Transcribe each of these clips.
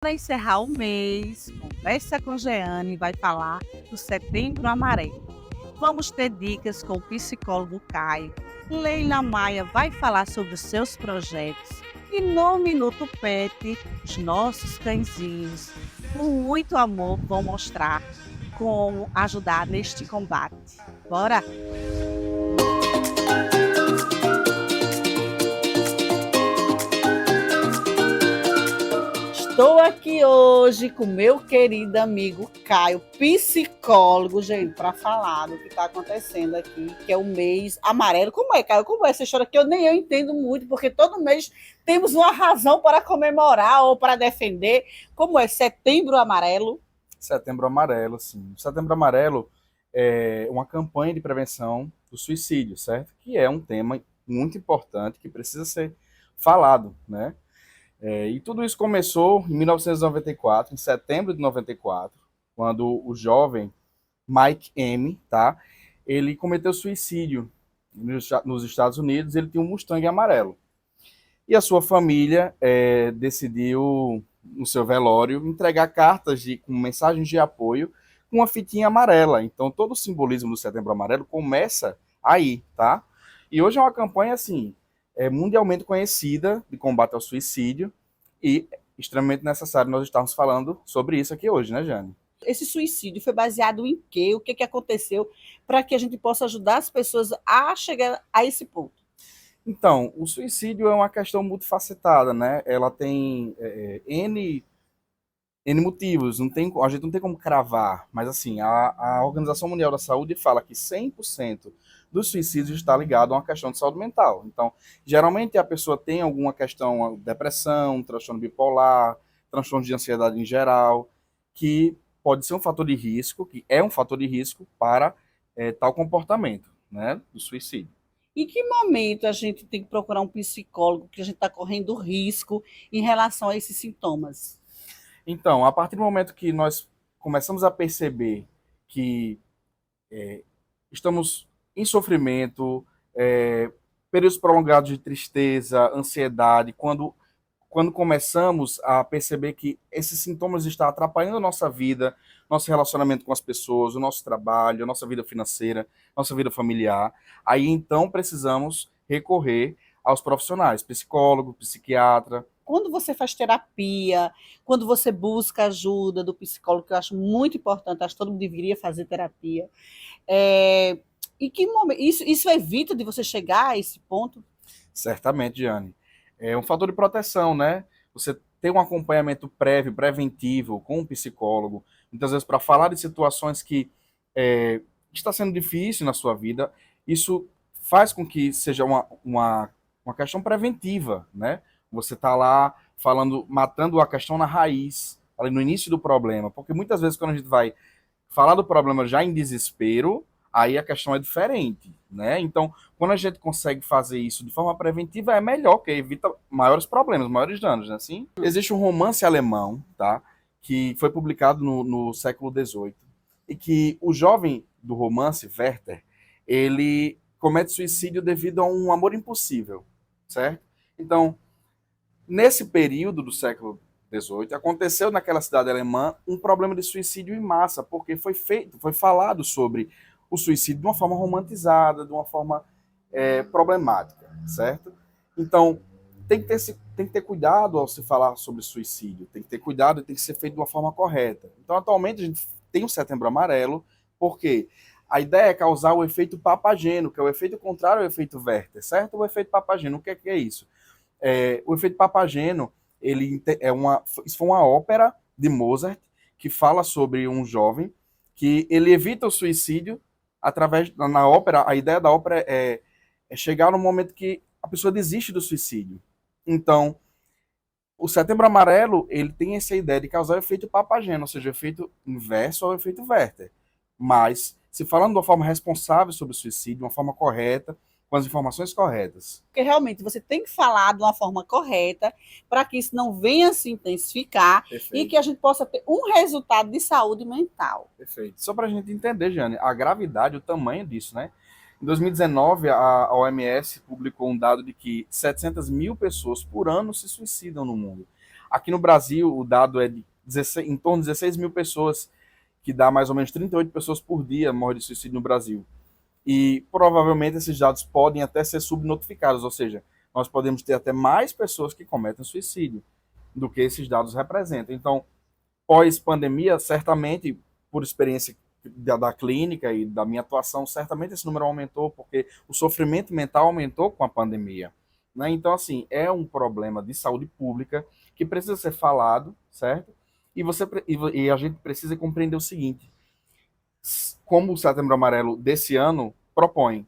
Para encerrar o mês, Conversa com Jeane vai falar do Setembro Amarelo. Vamos ter dicas com o psicólogo Caio. Leila Maia vai falar sobre os seus projetos. E no Minuto Pet, os nossos cãezinhos, com muito amor, vão mostrar como ajudar neste combate. Bora? Estou aqui hoje com meu querido amigo Caio, psicólogo, gente, para falar do que está acontecendo aqui, que é o mês amarelo. Como é, Caio? Como é essa história que eu entendo muito, porque todo mês temos uma razão para comemorar ou para defender. Como é Setembro Amarelo? Setembro Amarelo, sim. Setembro Amarelo é uma campanha de prevenção do suicídio, certo? Que é um tema muito importante que precisa ser falado, né? E tudo isso começou em 1994, em setembro de 94, quando o jovem Mike M, tá? Ele cometeu suicídio nos Estados Unidos. Ele tinha um Mustang amarelo. E a sua família decidiu, no seu velório, entregar cartas com mensagens de apoio com uma fitinha amarela. Então, todo o simbolismo do Setembro Amarelo começa aí, tá? E hoje é uma campanha, assim, mundialmente conhecida de combate ao suicídio e extremamente necessário nós estarmos falando sobre isso aqui hoje, né, Jane? Esse suicídio foi baseado em quê? O que, que aconteceu para que a gente possa ajudar as pessoas a chegar a esse ponto? Então, o suicídio é uma questão multifacetada, né? Ela tem N motivos, a gente não tem como cravar, mas assim, a Organização Mundial da Saúde fala que 100% dos suicídios está ligado a uma questão de saúde mental. Então, geralmente a pessoa tem alguma questão, depressão, transtorno bipolar, transtorno de ansiedade em geral, que pode ser um fator de risco, que é um fator de risco para tal comportamento, né, do suicídio. Em que momento a gente tem que procurar um psicólogo, que a gente está correndo risco em relação a esses sintomas? Então, a partir do momento que nós começamos a perceber que estamos em sofrimento, períodos prolongados de tristeza, ansiedade, quando começamos a perceber que esses sintomas estão atrapalhando a nossa vida, nosso relacionamento com as pessoas, o nosso trabalho, a nossa vida financeira, nossa vida familiar, aí então precisamos recorrer aos profissionais, psicólogo, psiquiatra. Quando você faz terapia, quando você busca ajuda do psicólogo, que eu acho muito importante, acho que todo mundo deveria fazer terapia. É, em que momento isso evita de você chegar a esse ponto? Certamente, Diane. É um fator de proteção, né? Você ter um acompanhamento prévio, preventivo com um psicólogo, muitas vezes para falar de situações que está sendo difícil na sua vida, isso faz com que seja uma questão preventiva, né? Você está lá falando, matando a questão na raiz, ali no início do problema, porque muitas vezes quando a gente vai falar do problema já em desespero, aí a questão é diferente, né? Então, quando a gente consegue fazer isso de forma preventiva, é melhor, porque evita maiores problemas, maiores danos, né? Assim, existe um romance alemão, tá? Que foi publicado no século XVIII e que o jovem do romance, Werther, ele comete suicídio devido a um amor impossível, certo? Então, nesse período do século XVIII, aconteceu naquela cidade alemã um problema de suicídio em massa, porque foi falado sobre o suicídio de uma forma romantizada, de uma forma problemática, certo? Então, tem que ter cuidado ao se falar sobre suicídio, tem que ter cuidado e tem que ser feito de uma forma correta. Então, atualmente, a gente tem o Setembro Amarelo, porque a ideia é causar o efeito papageno, que é o efeito contrário ao efeito Werther, certo? O efeito papageno, o que é isso? O efeito Papageno, isso foi uma ópera de Mozart que fala sobre um jovem que ele evita o suicídio através na ópera. A ideia da ópera é chegar no momento que a pessoa desiste do suicídio. Então, o Setembro Amarelo ele tem essa ideia de causar o efeito Papageno, ou seja, o efeito inverso ao efeito Werther. Mas se falando de uma forma responsável sobre o suicídio, de uma forma correta, com as informações corretas. Porque realmente você tem que falar de uma forma correta para que isso não venha se intensificar e que Perfeito. a gente possa ter um resultado de saúde mental. Perfeito. Só para a gente entender, Jane, a gravidade, o tamanho disso, né? Em 2019, a OMS publicou um dado de que 700 mil pessoas por ano se suicidam no mundo. Aqui no Brasil, o dado é de 16, em torno de 16 mil pessoas, que dá mais ou menos 38 pessoas por dia morrem de suicídio no Brasil. E provavelmente esses dados podem até ser subnotificados, ou seja, nós podemos ter até mais pessoas que cometem suicídio do que esses dados representam. Então, pós-pandemia, certamente, por experiência da clínica e da minha atuação, certamente esse número aumentou, porque o sofrimento mental aumentou com a pandemia. Né? Então, assim, é um problema de saúde pública que precisa ser falado, certo? E a gente precisa compreender o seguinte: como o Setembro Amarelo desse ano propõe,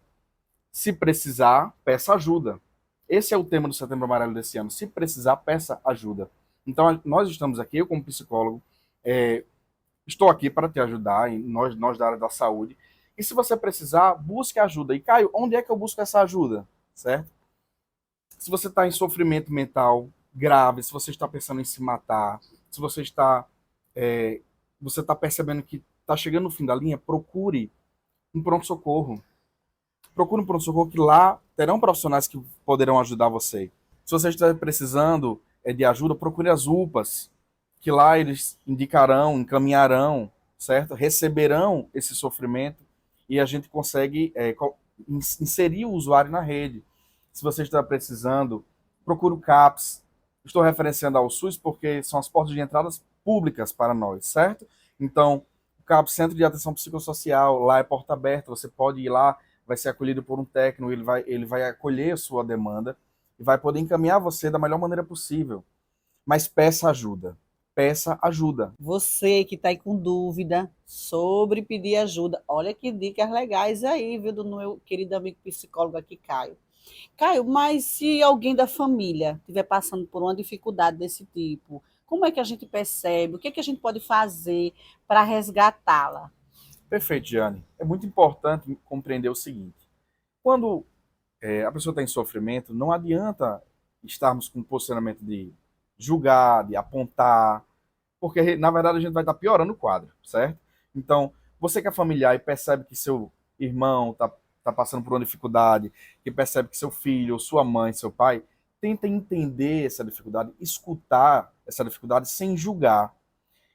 se precisar, peça ajuda. Esse é o tema do Setembro Amarelo desse ano. Se precisar, peça ajuda. Então, nós estamos aqui, eu como psicólogo, é, estou aqui para te ajudar, nós da área da saúde. E se você precisar, busque ajuda. E, Caio, onde é que eu busco essa ajuda? Certo? Se você está em sofrimento mental grave, se você está pensando em se matar, se você está percebendo que está chegando no fim da linha, procure um pronto-socorro. Procure um pronto-socorro que lá terão profissionais que poderão ajudar você. Se você estiver precisando de ajuda, procure as UPAs, que lá eles indicarão, encaminharão, certo? Receberão esse sofrimento e a gente consegue inserir o usuário na rede. Se você está precisando, procure o CAPS. Estou referenciando ao SUS porque são as portas de entradas públicas para nós, certo? Então, o CAPS, Centro de Atenção Psicossocial, lá é porta aberta, você pode ir lá, vai ser acolhido por um técnico, ele vai acolher a sua demanda e vai poder encaminhar você da melhor maneira possível. Mas peça ajuda. Peça ajuda. Você que está aí com dúvida sobre pedir ajuda, olha que dicas legais aí, viu, do meu querido amigo psicólogo aqui, Caio. Caio, mas se alguém da família estiver passando por uma dificuldade desse tipo, como é que a gente percebe? O que é que a gente pode fazer para resgatá-la? Perfeito, Gianni. É muito importante compreender o seguinte: quando a pessoa está em sofrimento, não adianta estarmos com um posicionamento de julgar, de apontar, porque na verdade a gente vai estar piorando o quadro, certo? Então, você que é familiar e percebe que seu irmão está passando por uma dificuldade, que percebe que seu filho, ou sua mãe, seu pai, tenta entender essa dificuldade, escutar essa dificuldade sem julgar.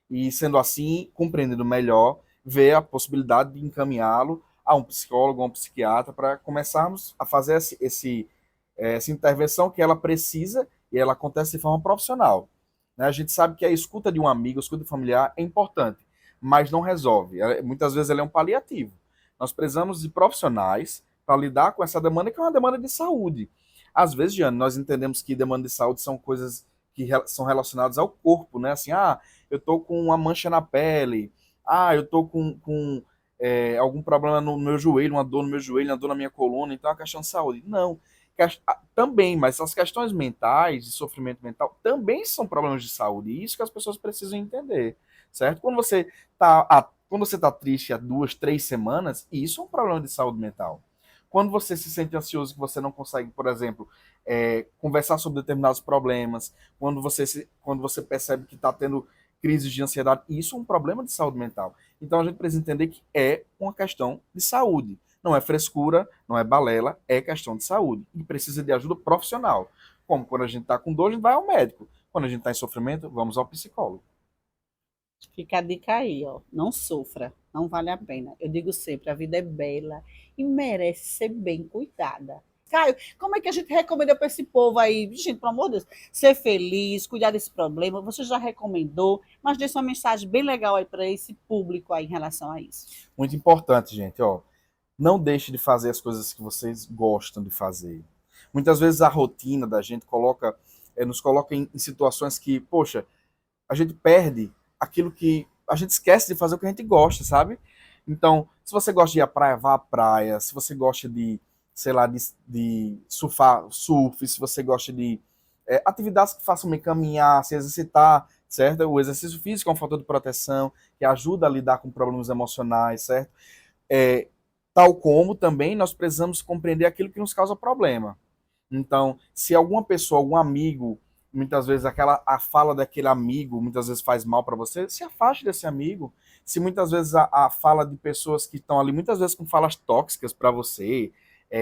E sendo assim, compreendendo melhor, ver a possibilidade de encaminhá-lo a um psicólogo, a um psiquiatra, para começarmos a fazer essa intervenção que ela precisa e ela acontece de forma profissional. Né? A gente sabe que a escuta de um amigo, a escuta familiar é importante, mas não resolve. Muitas vezes ela é um paliativo. Nós precisamos de profissionais para lidar com essa demanda, que é uma demanda de saúde. Às vezes, Giane, nós entendemos que demanda de saúde são coisas que são relacionadas ao corpo, né? Assim, eu tô com uma mancha na pele, eu tô com algum problema no meu joelho, uma dor no meu joelho, uma dor na minha coluna, então é uma questão de saúde. Não, também, mas as questões mentais, de sofrimento mental, também são problemas de saúde, e isso que as pessoas precisam entender, certo? Quando você tá triste há 2, 3 semanas, isso é um problema de saúde mental. Quando você se sente ansioso, que você não consegue, por exemplo, conversar sobre determinados problemas, quando você percebe que está tendo crises de ansiedade, isso é um problema de saúde mental. Então a gente precisa entender que é uma questão de saúde. Não é frescura, não é balela, é questão de saúde. E precisa de ajuda profissional. Como quando a gente está com dor, a gente vai ao médico. Quando a gente está em sofrimento, vamos ao psicólogo. Fica a dica aí, ó. Não sofra, não vale a pena. Eu digo sempre, a vida é bela e merece ser bem cuidada. Caio, como é que a gente recomenda para esse povo aí? Gente, pelo amor de Deus, ser feliz, cuidar desse problema. Você já recomendou, mas deixa uma mensagem bem legal aí para esse público aí em relação a isso. Muito importante, gente, ó. Não deixe de fazer as coisas que vocês gostam de fazer. Muitas vezes a rotina da gente nos coloca em situações que, poxa, a gente perde aquilo que a gente esquece de fazer o que a gente gosta, sabe? Então, se você gosta de ir à praia, vá à praia. Se você gosta de, sei lá, de surfar, surfe. Se você gosta de atividades que façam me caminhar, se exercitar, certo? O exercício físico é um fator de proteção que ajuda a lidar com problemas emocionais, certo? Tal como também nós precisamos compreender aquilo que nos causa problema. Então, se alguma pessoa, algum amigo, muitas vezes a fala daquele amigo muitas vezes faz mal para você, se afaste desse amigo. Se muitas vezes a fala de pessoas que estão ali, muitas vezes com falas tóxicas para você,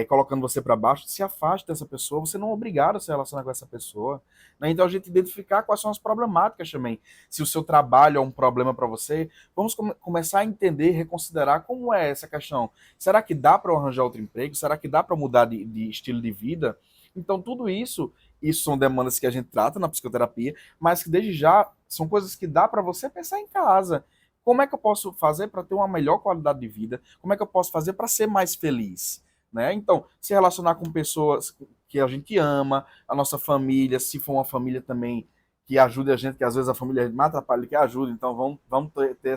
colocando você para baixo, se afaste dessa pessoa, você não é obrigado a se relacionar com essa pessoa. Né? Então a gente identificar quais são as problemáticas também. Se o seu trabalho é um problema para você, vamos começar a entender, reconsiderar como é essa questão. Será que dá para arranjar outro emprego? Será que dá para mudar de estilo de vida? Então tudo isso são demandas que a gente trata na psicoterapia, mas que desde já são coisas que dá para você pensar em casa. Como é que eu posso fazer para ter uma melhor qualidade de vida? Como é que eu posso fazer para ser mais feliz? Né? Então, se relacionar com pessoas que a gente ama, a nossa família, se for uma família também que ajude a gente, que às vezes a família mais atrapalha do que ajuda, então vamos ter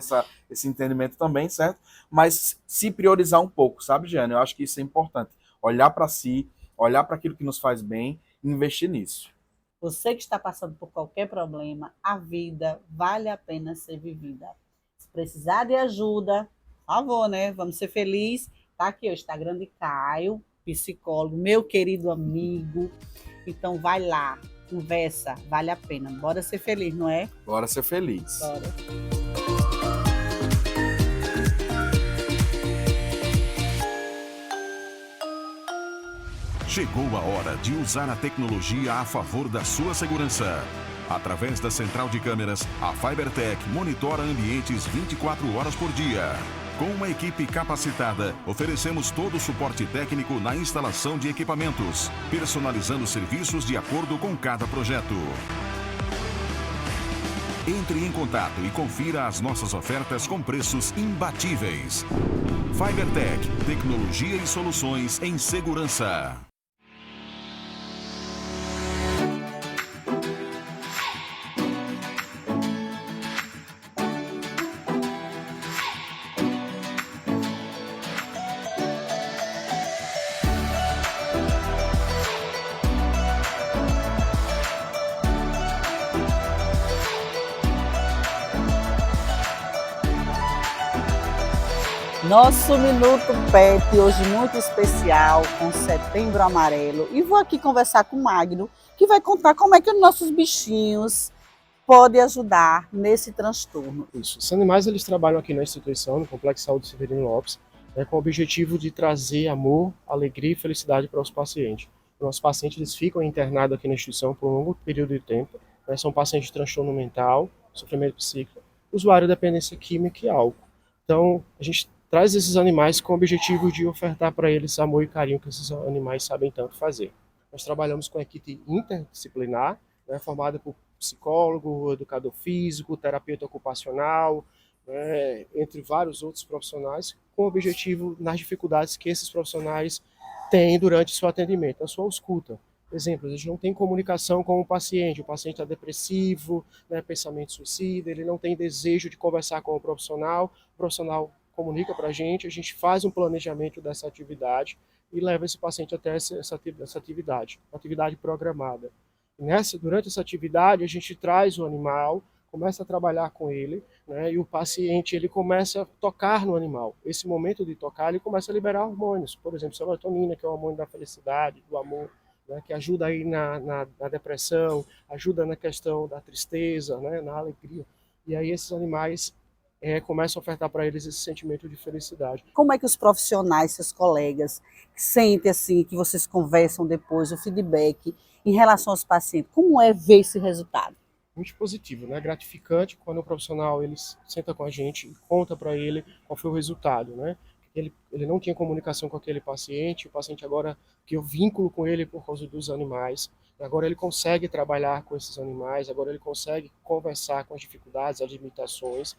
esse entendimento também, certo? Mas se priorizar um pouco, sabe, Jane? Eu acho que isso é importante. Olhar para si, olhar para aquilo que nos faz bem e investir nisso. Você que está passando por qualquer problema, a vida vale a pena ser vivida. Se precisar de ajuda, por favor, né? Vamos ser felizes. Tá aqui o Instagram de Caio, psicólogo, meu querido amigo. Então vai lá, conversa, vale a pena. Bora ser feliz, não é? Bora ser feliz. Bora. Chegou a hora de usar a tecnologia a favor da sua segurança. Através da central de câmeras, a FiberTech monitora ambientes 24 horas por dia. Com uma equipe capacitada, oferecemos todo o suporte técnico na instalação de equipamentos, personalizando serviços de acordo com cada projeto. Entre em contato e confira as nossas ofertas com preços imbatíveis. FiberTech, tecnologia e soluções em segurança. Nosso Minuto Pet, hoje muito especial, com Setembro Amarelo. E vou aqui conversar com o Magno, que vai contar como é que os nossos bichinhos podem ajudar nesse transtorno. Isso. Os animais eles trabalham aqui na instituição, no Complexo de Saúde Severino Lopes, com o objetivo de trazer amor, alegria e felicidade para os pacientes. Os nossos pacientes eles ficam internados aqui na instituição por um longo período de tempo. São pacientes de transtorno mental, sofrimento psíquico, usuário de dependência química e álcool. Então, a gente traz esses animais com o objetivo de ofertar para eles amor e carinho que esses animais sabem tanto fazer. Nós trabalhamos com a equipe interdisciplinar, formada por psicólogo, educador físico, terapeuta ocupacional, entre vários outros profissionais, com o objetivo nas dificuldades que esses profissionais têm durante seu atendimento, a sua escuta. Exemplo, a gente não tem comunicação com o paciente está depressivo, pensamento suicida, ele não tem desejo de conversar com o profissional comunica para a gente faz um planejamento dessa atividade e leva esse paciente até essa atividade, uma atividade programada. Durante essa atividade, a gente traz o animal, começa a trabalhar com ele, e o paciente ele começa a tocar no animal. Esse momento de tocar, ele começa a liberar hormônios, por exemplo, serotonina, que é o hormônio da felicidade, do amor, que ajuda aí na depressão, ajuda na questão da tristeza, na alegria. E aí esses animais começa a ofertar para eles esse sentimento de felicidade. Como é que os profissionais, seus colegas, sentem assim, que vocês conversam depois, o feedback em relação aos pacientes? Como é ver esse resultado? Muito positivo, gratificante quando o profissional ele senta com a gente e conta para ele qual foi o resultado, Ele não tinha comunicação com aquele paciente, o paciente agora que eu vínculo com ele por causa dos animais, agora ele consegue trabalhar com esses animais, agora ele consegue conversar com as dificuldades, as limitações,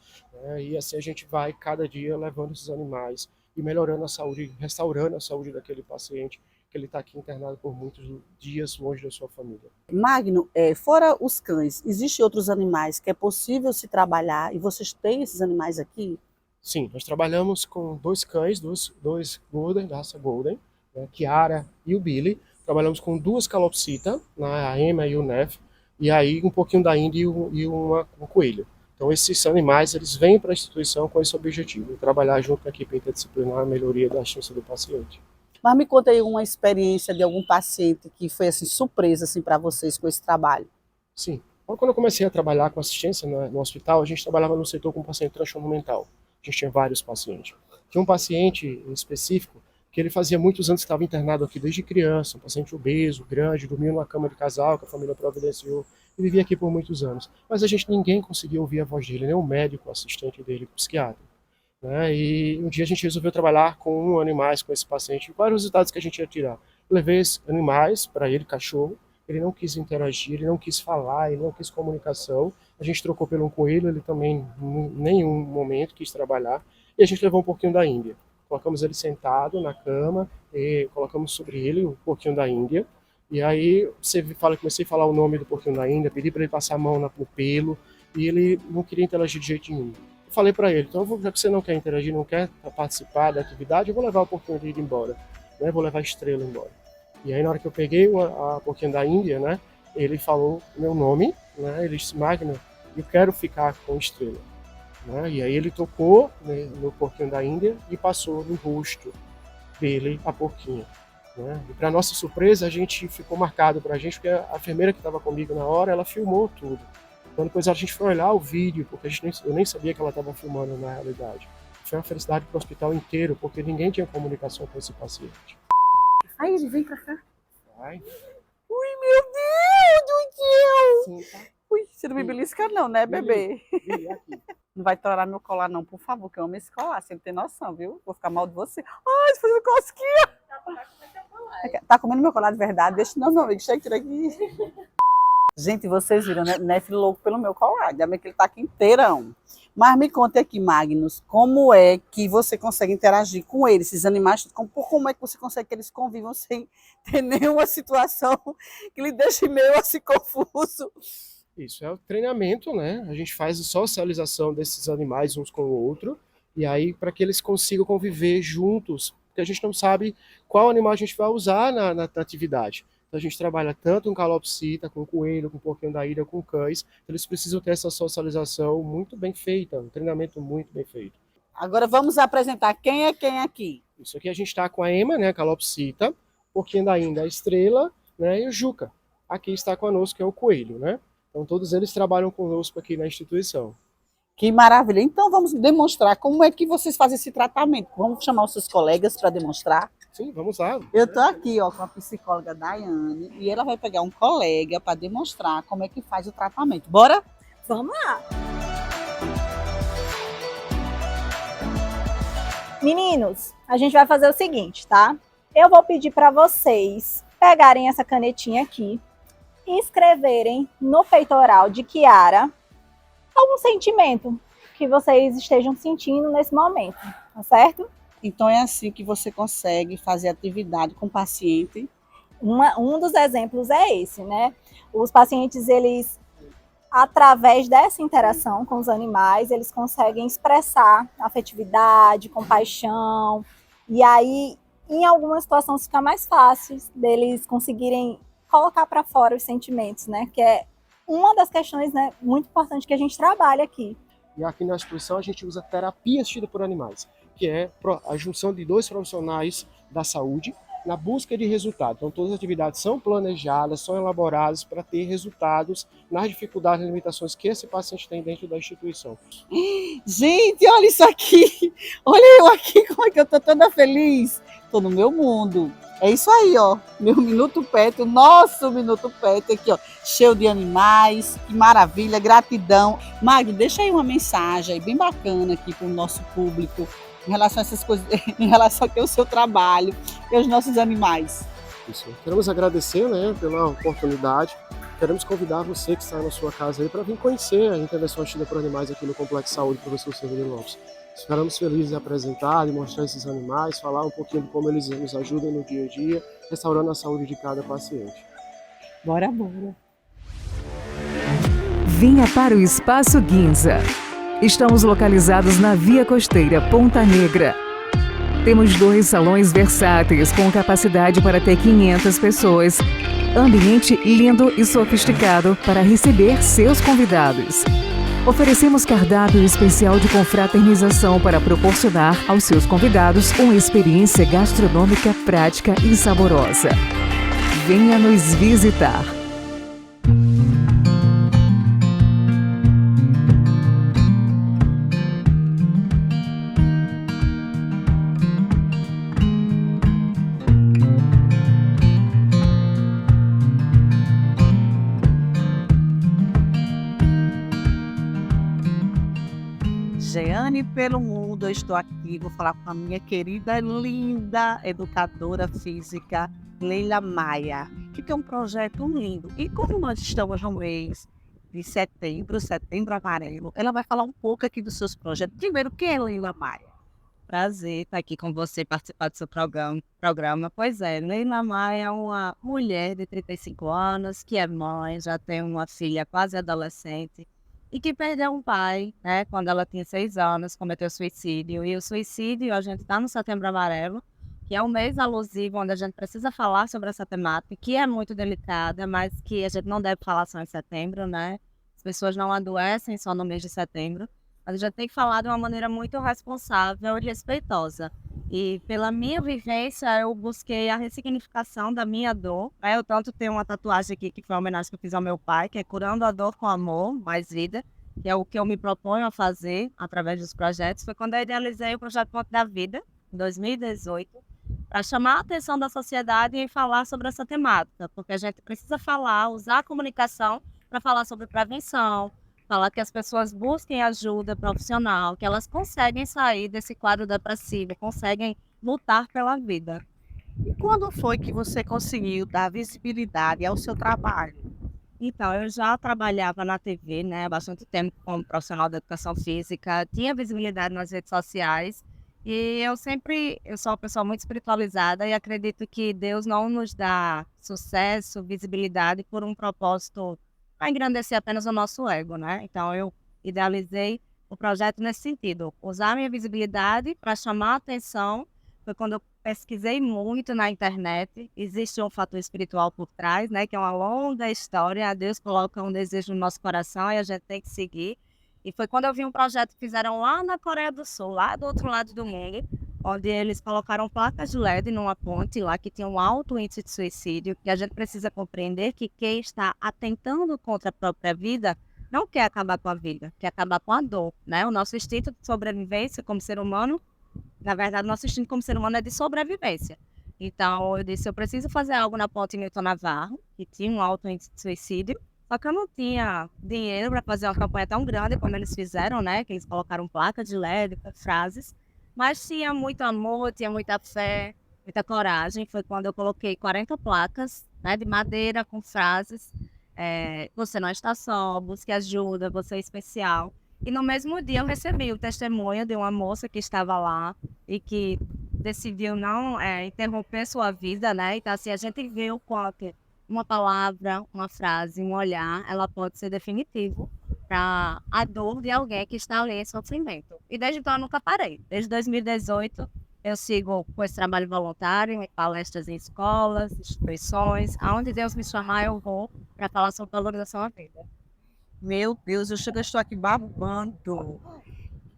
e assim a gente vai cada dia levando esses animais e melhorando a saúde, restaurando a saúde daquele paciente que ele está aqui internado por muitos dias longe da sua família. Magno, fora os cães, existem outros animais que é possível se trabalhar e vocês têm esses animais aqui? Sim, nós trabalhamos com dois cães, dois Golden, da raça Golden, Kiara e o Billy. Trabalhamos com duas calopsita, a Emma e o Nef, e aí um pouquinho da Indy e um coelho. Então esses animais eles vêm para a instituição com esse objetivo, de trabalhar junto com a equipe interdisciplinar a melhoria da assistência do paciente. Mas me conta aí uma experiência de algum paciente que foi assim, surpresa assim, para vocês com esse trabalho. Sim, quando eu comecei a trabalhar com assistência no hospital, a gente trabalhava no setor com paciente transtorno mental. A gente tinha vários pacientes. Tinha um paciente em específico que ele fazia muitos anos que estava internado aqui desde criança, um paciente obeso, grande, dormia numa cama de casal que a família providenciou, e vivia aqui por muitos anos. Mas ninguém conseguia ouvir a voz dele, nem o médico, o assistente dele, o psiquiatra. Né? E um dia a gente resolveu trabalhar com animais, com esse paciente. Quais os resultados que a gente ia tirar? Eu levei esses animais para ele, cachorro, ele não quis interagir, ele não quis falar, ele não quis comunicação. A gente trocou pelo um coelho, ele também em nenhum momento quis trabalhar. E a gente levou um porquinho da Índia. Colocamos ele sentado na cama e colocamos sobre ele o porquinho da Índia. E aí comecei a falar o nome do porquinho da Índia, pedi para ele passar a mão no pelo, e ele não queria interagir de jeito nenhum. Eu falei para ele, então já que você não quer interagir, não quer participar da atividade, eu vou levar o porquinho da Índia embora, né? Vou levar a Estrela embora. E aí na hora que eu peguei a porquinho da Índia, né, ele falou meu nome, né, ele disse, Magno, eu quero ficar com Estrela. Né? E aí ele tocou, né, no porquinho da Índia e passou no rosto dele a porquinha. Né? E para nossa surpresa, a gente ficou marcado para a gente, porque a enfermeira que estava comigo na hora, ela filmou tudo. Então depois a gente foi olhar o vídeo, porque eu nem sabia que ela estava filmando na realidade. Foi uma felicidade para o hospital inteiro, porque ninguém tinha comunicação com esse paciente. Aí ele vem pra cá. Vai. Ui, meu Deus do céu! Sim, tá? Ui, você não me belisca não, né, bebê? E aqui. Não vai torar meu colar não, por favor, que eu amo esse colar, você não tem noção, viu? Vou ficar mal de você. Ai, você fazendo cosquinha! Tá comendo meu colar de verdade? Deixa não, meu amigo, chega aqui. Gente, vocês viram, né? Nef louco pelo meu colar, ainda bem que ele tá aqui inteirão. Mas me conta aqui, Magnus, como é que você consegue interagir com eles, esses animais, como é que você consegue que eles convivam sem ter nenhuma situação que lhe deixe meio assim confuso? Isso é o treinamento, né? A gente faz a socialização desses animais uns com o outro, e aí para que eles consigam conviver juntos, porque a gente não sabe qual animal a gente vai usar na atividade. Então a gente trabalha tanto com calopsita, com coelho, com porquinho da Índia, com cães, então eles precisam ter essa socialização muito bem feita, um treinamento muito bem feito. Agora vamos apresentar quem é quem aqui. Isso aqui a gente está com a Ema, né, a calopsita, porquinho da Índia, a Estrela, né, e o Juca. Aqui está conosco, que é o coelho, né? Então todos eles trabalham conosco aqui na instituição. Que maravilha. Então vamos demonstrar como é que vocês fazem esse tratamento. Vamos chamar os seus colegas para demonstrar? Sim, vamos lá. Eu estou aqui ó, com a psicóloga Daiane e ela vai pegar um colega para demonstrar como é que faz o tratamento. Bora? Vamos lá! Meninos, a gente vai fazer o seguinte, tá? Eu vou pedir para vocês pegarem essa canetinha aqui e escreverem no peitoral de Kiara algum sentimento que vocês estejam sentindo nesse momento, tá certo? Então é assim que você consegue fazer atividade com o paciente. Um dos exemplos é esse, né? Os pacientes, eles, através dessa interação com os animais, eles conseguem expressar afetividade, compaixão, e aí, em algumas situações, fica mais fácil deles conseguirem colocar para fora os sentimentos, né? Que é uma das questões, né, muito importante que a gente trabalha aqui. E aqui na instituição a gente usa terapia assistida por animais, que é a junção de dois profissionais da saúde na busca de resultado. Então todas as atividades são planejadas, são elaboradas para ter resultados nas dificuldades e limitações que esse paciente tem dentro da instituição. Gente, olha isso aqui! Olha eu aqui, como é que eu tô toda feliz! Tô no meu mundo. É isso aí, ó, meu Minuto Pet, o nosso Minuto Pet aqui, ó, cheio de animais, que maravilha, gratidão. Magno, deixa aí uma mensagem aí bem bacana aqui para o nosso público, em relação a essas coisas, em relação ao seu trabalho e aos nossos animais. Isso. Queremos agradecer, né, pela oportunidade. Queremos convidar você que está na sua casa aí para vir conhecer a intervenção assistida por animais aqui no Complexo Saúde Professor Severino Lopes. Ficamos felizes em apresentar e mostrar esses animais, falar um pouquinho de como eles nos ajudam no dia a dia, restaurando a saúde de cada paciente. Bora, bora. Venha para o Espaço Guinza. Estamos localizados na Via Costeira, Ponta Negra. Temos 2 salões versáteis com capacidade para até 500 pessoas. Ambiente lindo e sofisticado para receber seus convidados. Oferecemos cardápio especial de confraternização para proporcionar aos seus convidados uma experiência gastronômica prática e saborosa. Venha nos visitar! Jeane pelo mundo, eu estou aqui, vou falar com a minha querida, linda educadora física, Leila Maia, que tem um projeto lindo. E como nós estamos no mês de setembro, setembro amarelo, ela vai falar um pouco aqui dos seus projetos. Primeiro, quem é Leila Maia? Prazer estar aqui com você e participar do seu programa. Pois é, Leila Maia é uma mulher de 35 anos, que é mãe, já tem uma filha quase adolescente e que perdeu um pai, né, quando ela tinha 6 anos, cometeu suicídio. E o suicídio, a gente está no Setembro Amarelo, que é um mês alusivo onde a gente precisa falar sobre essa temática, que é muito delicada, mas que a gente não deve falar só em setembro, né? As pessoas não adoecem só no mês de setembro. Mas a gente tem que falar de uma maneira muito responsável e respeitosa. E pela minha vivência, eu busquei a ressignificação da minha dor. Eu tanto tenho uma tatuagem aqui, que foi uma homenagem que eu fiz ao meu pai, que é Curando a Dor com Amor, Mais Vida, que é o que eu me proponho a fazer através dos projetos. Foi quando eu idealizei o Projeto Ponto da Vida, em 2018, para chamar a atenção da sociedade e falar sobre essa temática, porque a gente precisa falar, usar a comunicação para falar sobre prevenção, falar que as pessoas busquem ajuda profissional, que elas conseguem sair desse quadro depressivo, conseguem lutar pela vida. E quando foi que você conseguiu dar visibilidade ao seu trabalho? Então, eu já trabalhava na TV, né, há bastante tempo como profissional da educação física, tinha visibilidade nas redes sociais e eu sou uma pessoa muito espiritualizada e acredito que Deus não nos dá sucesso, visibilidade por um propósito para engrandecer apenas o nosso ego, né? Então, eu idealizei o projeto nesse sentido, usar a minha visibilidade para chamar a atenção. Foi quando eu pesquisei muito na internet, existe um fator espiritual por trás, né? Que é uma longa história, Deus coloca um desejo no nosso coração e a gente tem que seguir. E foi quando eu vi um projeto que fizeram lá na Coreia do Sul, lá do outro lado do mundo, onde eles colocaram placas de LED numa ponte lá que tinha um alto índice de suicídio, que a gente precisa compreender que quem está atentando contra a própria vida não quer acabar com a vida, quer acabar com a dor, né? O nosso instinto de sobrevivência como ser humano, na verdade, nosso instinto como ser humano é de sobrevivência. Então, eu disse, eu preciso fazer algo na ponte Newton Navarro, que tinha um alto índice de suicídio, só que eu não tinha dinheiro para fazer uma campanha tão grande como eles fizeram, né? Que eles colocaram placas de LED, frases, mas tinha muito amor, tinha muita fé, muita coragem. Foi quando eu coloquei 40 placas, né, de madeira com frases. Você não está só, busque ajuda, você é especial. E no mesmo dia eu recebi o testemunho de uma moça que estava lá e que decidiu não interromper sua vida, né? Então, assim, a gente vê o quanto uma palavra, uma frase, um olhar, ela pode ser definitivo para a dor de alguém que está ali em sofrimento. E desde então eu nunca parei. Desde 2018 eu sigo com esse trabalho voluntário, em palestras em escolas, instituições, aonde Deus me chamar eu vou para falar sobre valorização da vida. Meu Deus, estou aqui babando.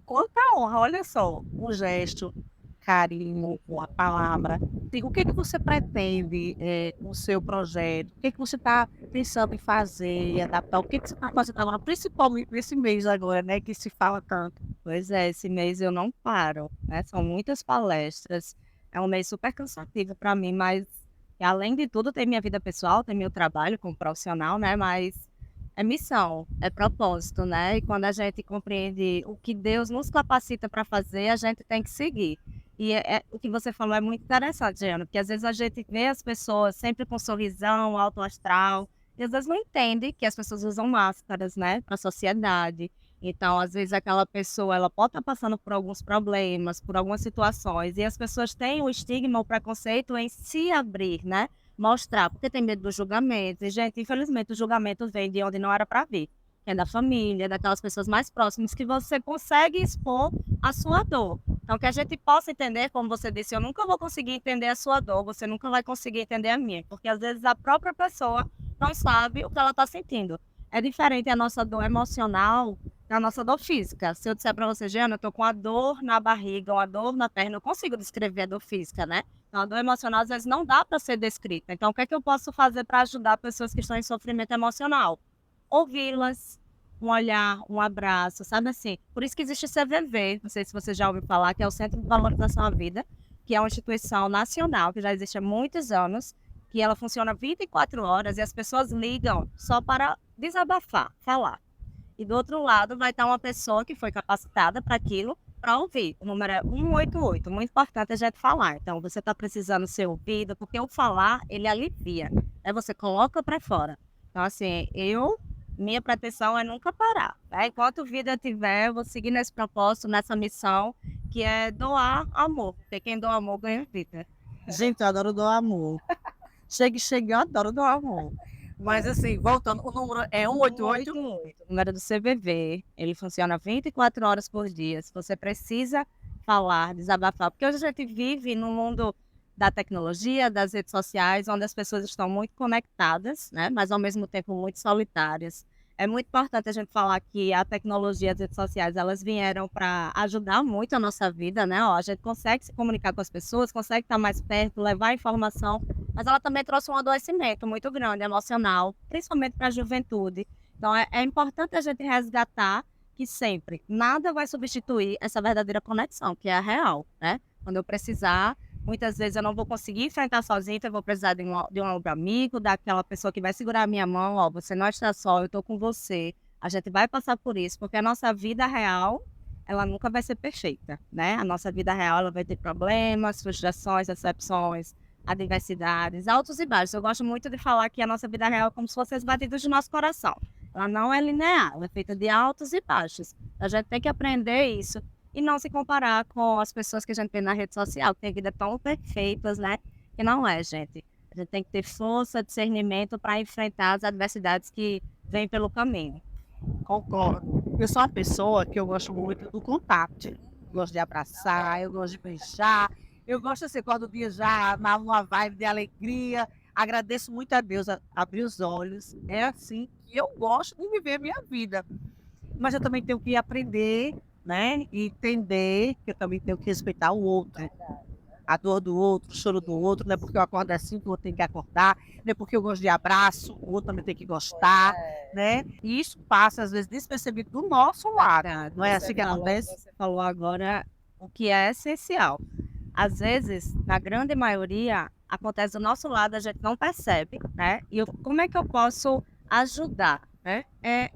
Quanta honra, olha só, um gesto, carinho, uma palavra. Digo, o que você pretende com o seu projeto? O que você está pensando em fazer, adaptar? O que você está fazendo agora, principalmente nesse mês agora, né, que se fala tanto? Pois é, esse mês eu não paro, né? São muitas palestras, é um mês super cansativo para mim, mas além de tudo tem minha vida pessoal, tem meu trabalho como profissional, né? Mas é missão, é propósito, né? E quando a gente compreende o que Deus nos capacita para fazer, a gente tem que seguir. E o que você falou é muito interessante, Giana, porque às vezes a gente vê as pessoas sempre com sorrisão, alto astral, e às vezes não entende que as pessoas usam máscaras, né, para a sociedade. Então, às vezes aquela pessoa, ela pode estar passando por alguns problemas, por algumas situações, e as pessoas têm o estigma, o preconceito em se abrir, né? Mostrar, porque tem medo do julgamento. E, gente, infelizmente, o julgamento vem de onde não era para vir. Que é da família, daquelas pessoas mais próximas que você consegue expor a sua dor. Então, que a gente possa entender, como você disse, eu nunca vou conseguir entender a sua dor, você nunca vai conseguir entender a minha. Porque, às vezes, a própria pessoa não sabe o que ela está sentindo. É diferente a nossa dor emocional da nossa dor física. Se eu disser para você, Giana, eu tô com a dor na barriga, uma dor na perna, eu consigo descrever a dor física, né? Então, a dor emocional, às vezes, não dá para ser descrita. Então, o que é que eu posso fazer para ajudar pessoas que estão em sofrimento emocional? Ouvi-las, um olhar, um abraço, sabe assim? Por isso que existe o CVV, não sei se você já ouviu falar, que é o Centro de Valorização à Vida, que é uma instituição nacional, que já existe há muitos anos, que ela funciona 24 horas e as pessoas ligam só para desabafar, falar. E do outro lado vai estar uma pessoa que foi capacitada para aquilo, para ouvir. O número é 188, muito importante a gente falar. Então, você está precisando ser ouvido, porque o falar, ele alivia. Aí você coloca para fora. Então, assim, minha pretensão é nunca parar. Né? Enquanto vida tiver, eu vou seguir nesse propósito, nessa missão, que é doar amor. Porque quem doa amor ganha vida. Gente, eu adoro doar amor. Chega, eu adoro doar amor. Mas assim, voltando, o número é 188. 188, o número do CVV, ele funciona 24 horas por dia. Se você precisa falar, desabafar, porque hoje a gente vive no mundo da tecnologia, das redes sociais, onde as pessoas estão muito conectadas, né? Mas ao mesmo tempo muito solitárias. É muito importante a gente falar que a tecnologia e as redes sociais, elas vieram para ajudar muito a nossa vida, né? Ó, a gente consegue se comunicar com as pessoas, consegue estar mais perto, levar informação, mas ela também trouxe um adoecimento muito grande, emocional, principalmente para a juventude. Então, é importante a gente resgatar que sempre nada vai substituir essa verdadeira conexão, que é a real, né? Quando eu precisar, muitas vezes eu não vou conseguir enfrentar sozinha, então eu vou precisar de um outro amigo, daquela pessoa que vai segurar a minha mão, ó, você não está só, eu estou com você. A gente vai passar por isso, porque a nossa vida real, ela nunca vai ser perfeita, né? A nossa vida real, ela vai ter problemas, frustrações, decepções, adversidades, altos e baixos. Eu gosto muito de falar que a nossa vida real é como se fossem as batidas do nosso coração. Ela não é linear, ela é feita de altos e baixos. A gente tem que aprender isso e não se comparar com as pessoas que a gente vê na rede social, que tem vida tão perfeitas, né? Que não é, gente. A gente tem que ter força, discernimento para enfrentar as adversidades que vêm pelo caminho. Concordo. Eu sou uma pessoa que eu gosto muito do contato. Eu gosto de abraçar, eu gosto de beijar. Eu gosto assim, quando o dia já numa vibe de alegria. Agradeço muito a Deus, abrir os olhos. É assim que eu gosto de viver a minha vida. Mas eu também tenho que aprender, né? E entender que eu também tenho que respeitar o outro. A dor do outro, o choro do outro, não é porque eu acordo assim que o outro tem que acordar, não é porque eu gosto de abraço, o outro também tem que gostar, né? E isso passa, às vezes, despercebido do nosso lado, não é assim que acontece? Você falou agora o que é essencial. Às vezes, na grande maioria, acontece do nosso lado, a gente não percebe, né? Como é que eu posso ajudar, né? É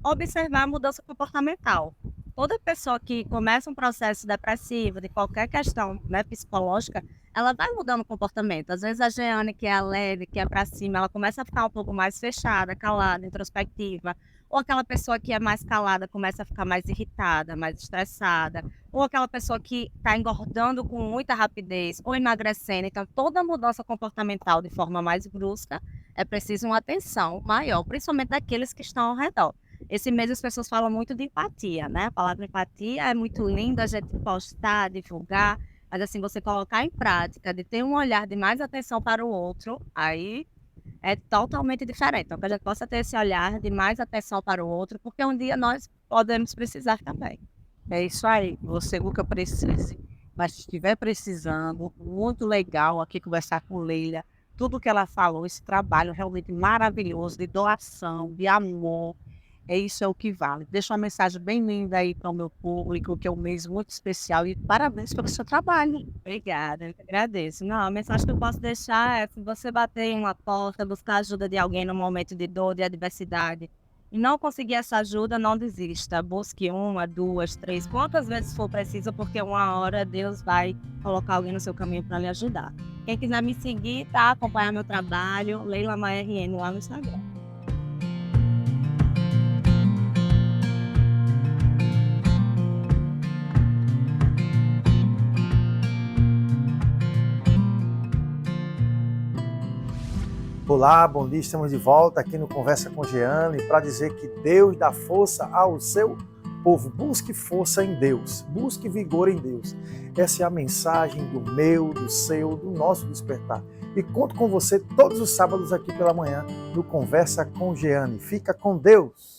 observar a mudança comportamental. Toda pessoa que começa um processo depressivo, de qualquer questão, né, psicológica, ela vai mudando o comportamento. Às vezes a Jeane, que é alegre, que é para cima, ela começa a ficar um pouco mais fechada, calada, introspectiva. Ou aquela pessoa que é mais calada começa a ficar mais irritada, mais estressada. Ou aquela pessoa que está engordando com muita rapidez ou emagrecendo. Então, toda mudança comportamental de forma mais brusca é preciso uma atenção maior, principalmente daqueles que estão ao redor. Esse mês as pessoas falam muito de empatia, né? A palavra empatia é muito linda a gente postar, divulgar, mas assim, você colocar em prática, de ter um olhar de mais atenção para o outro, aí é totalmente diferente. Então, que a gente possa ter esse olhar de mais atenção para o outro, porque um dia nós podemos precisar também. É isso aí, você nunca precise, mas se estiver precisando, muito legal aqui conversar com Leila, tudo que ela falou, esse trabalho realmente maravilhoso de doação, de amor, isso é o que vale. Deixa uma mensagem bem linda aí para o meu público, que é um mês muito especial, e parabéns pelo seu trabalho. Obrigada, eu que agradeço. Não, a mensagem que eu posso deixar é: se você bater em uma porta, buscar ajuda de alguém no momento de dor, de adversidade, e não conseguir essa ajuda, não desista. Busque uma, duas, três, quantas vezes for preciso, porque uma hora Deus vai colocar alguém no seu caminho para lhe ajudar. Quem quiser me seguir, tá? Acompanhar meu trabalho, Leila Maia RN lá no Instagram. Olá, bom dia, estamos de volta aqui no Conversa com Jeane para dizer que Deus dá força ao seu povo. Busque força em Deus, busque vigor em Deus. Essa é a mensagem do meu, do seu, do nosso despertar. E conto com você todos os sábados aqui pela manhã no Conversa com Jeane. Fica com Deus!